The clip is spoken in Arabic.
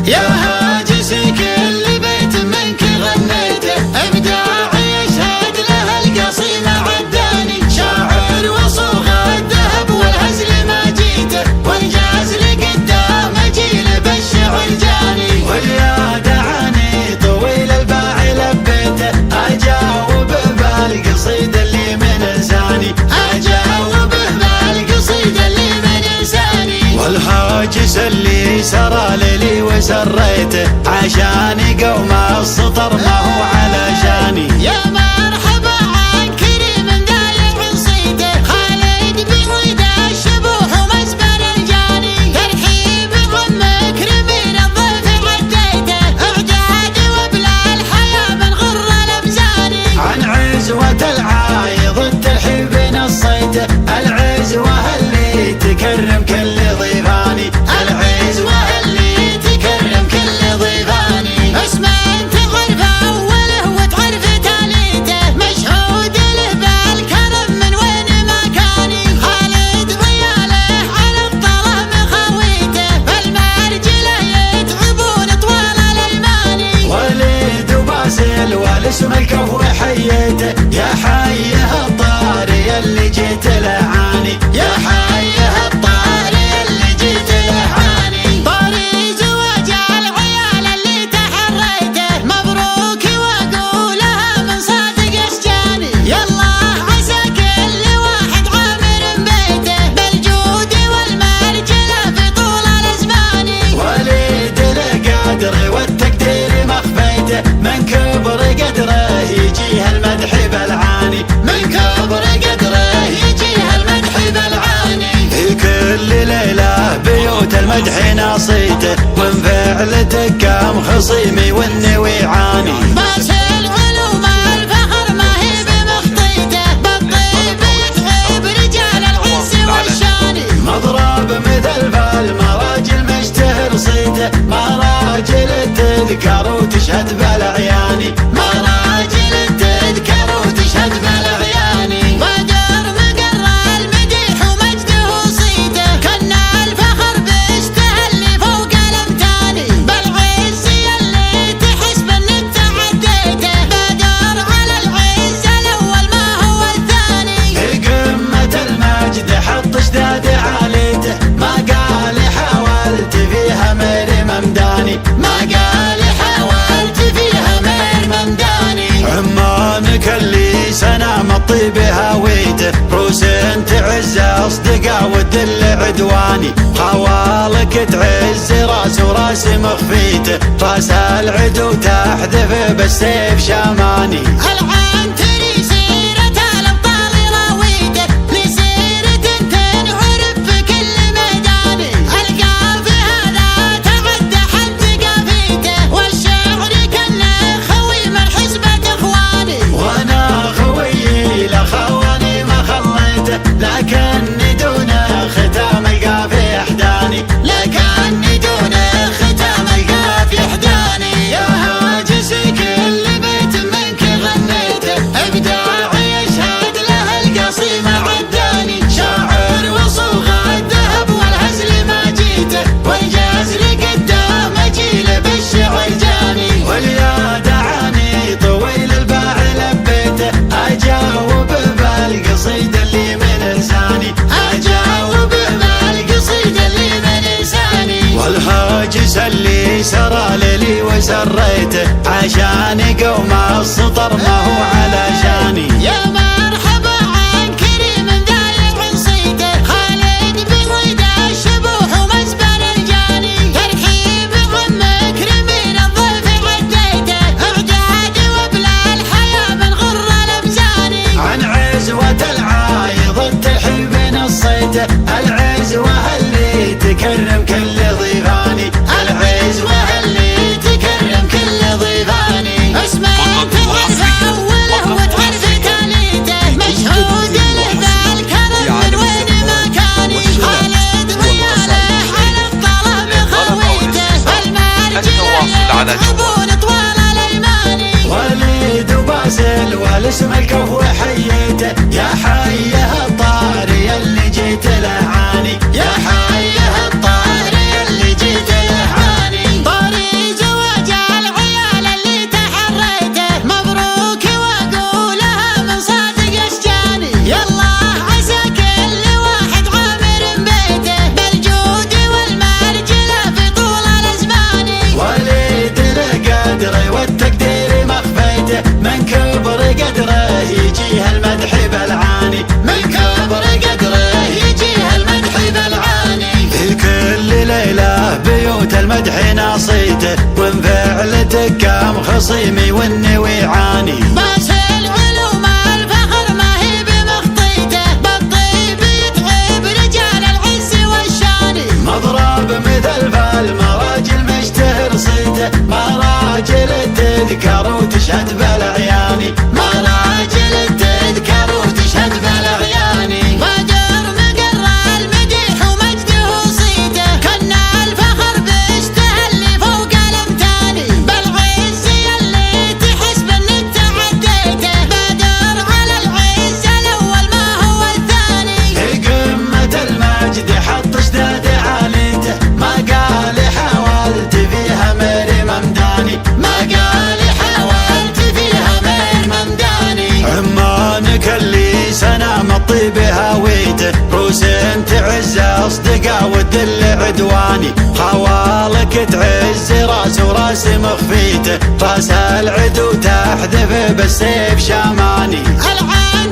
يا هاجس كل بيت منك غنيته، ابداعي يشهد له القصيمة عداني، شاعر وصوغ الذهب والهزل ما جيته، وانجاز لقدام جيل بالشعر جاني، واليا دعاني طويل الباع لبيته، اجاوب بالقصيدة اللي من لساني، اجاوب بالقصيدة اللي من لساني، والهاجس اللي سرى لي وسريته، عشان قوم السطر ما هو علشاني. يا مرحبا عن كريم دايع صيته، خالد بعيد الشبوح ومزبل الجاني، ترحيب عمك رمين الضيف عديته، اعداد وبلا الحياة من غر الامزاني، عن عزوة العايض الترحيب نصيته، العزوة اللي تكرم كل ضيفاني، العزوة اللي تكرم كل ضيفاني، اسمه تعرف اوله وتعرف تاليته، مشهود له بالكرم من وين ما كاني، خالد عياله على الطره مخاويته، بالمرجله يتعبون طوال الايماني، وليد وباسل والاسم الكفو حيته، يا حيه الطاري اللي جيت لعاني، يا حيه الطاري اللي جيت لعاني، طاري زواج العيال اللي تحريته، مبروك واقولها من صادق اشجاني، يلا عسى كل واحد عامر بيته، بالجود والمرجله في طول الازمان، وليد القدر والتقدير مخفيته، من كبر قدره يجيه المدح بالعاني، من كبر قدره يجيه المدح بالعاني، في كل ليله بيوت المدح ناصيته، وانفعلته كم خصيمي والنوي يعاني، باس العلوم الفخر ما هي بمخطيته، بالطيب يتعب رجال العز والشان، مضرب مثل فالمراجل مشتهر صيته، مراجل تذكر وتشهد بالعياني، مراجل تذكر وتشهد بالعياني، ودار مقر المديح ومجده صيته، كنا الفخر بيستهل فوق الامتاني، بالعز يلي تحس بانك تعديته، بدر على العز الاول ما هو الثاني، في قمة المجد حط اشداد عليته، ما قال حاولت فيها مير ممداني، ما قال حاولت فيها مير ممداني، عمانك اللي سنام الطيب هويته، روس تعز اصدقاء والدل عدواني، خوالك تعز راس وراس مخفيته، راس العدو تحذف بالسيف شاماني، العام تري سيرة الأبطال راويته، لسيرة تنعرف في كل ميدان، القافي هذا تعدى حد قافيته، والشعر كأنه خوي من حسبة إخواني، وانا خويي لخواني ما خليته، لكني دون ختام القافي احداني، لكني دون ختام القافي احداني، يا هاجس كل بيت منك غنيته، ابداعي يشهد له القصيمة عداني، شاعر وصوغ الذهب والهزل ما جيته، وانجاز لقدام جيل بالشعر جاني، واليا دعاني طويل الباع لبيته، اجاوب بالقصيدة اللي من لساني، اجاوب بالقصيدة اللي من لساني، والهاجس اللي سرى لي وسريته، عشان قوم السطر ما هو علشاني. يا مرحبا عن كريم دايع صيته، خالد بعيد الشبوح ومزبل الجاني، ترحيب عمك رمين الضيف عديته، اعداد وبلا الحياة من غر الامزان، عن عزوة العايض الترحيب نصيته، العزوة اللي تكرم كل ضيفاني، العزوة اللي تكرم كل ضيفاني، اسمه تعرف خصيمي والنوي عاني. باس العلوم الفخر ما هي بمخطيته بالطيب يتعب رجال العز والشاني. مضرب مثل فالمراجل مشتهر صيته مراجل تذكر وتشهد بالعياني. مراجل تذكر وتشهد بالعياني. بدر مقر المديح ومجده صيته كنا الفخر بيستهل فوق الامتاني. بالعز يلي تحس بانك تعديته بدر على العز الاول ما هو الثاني. في قمة المجد حط شداد عليته ما قال حاولت فيها مريم ممداني. ما قال حاولت فيها من ممداني. عمانك اللي سنام الطيب هاويته روس تعز اصدقاء والدل عدواني. خوالك تعز راس وراس مخفيته راس العدو تحذف بالسيف شاماني. العالم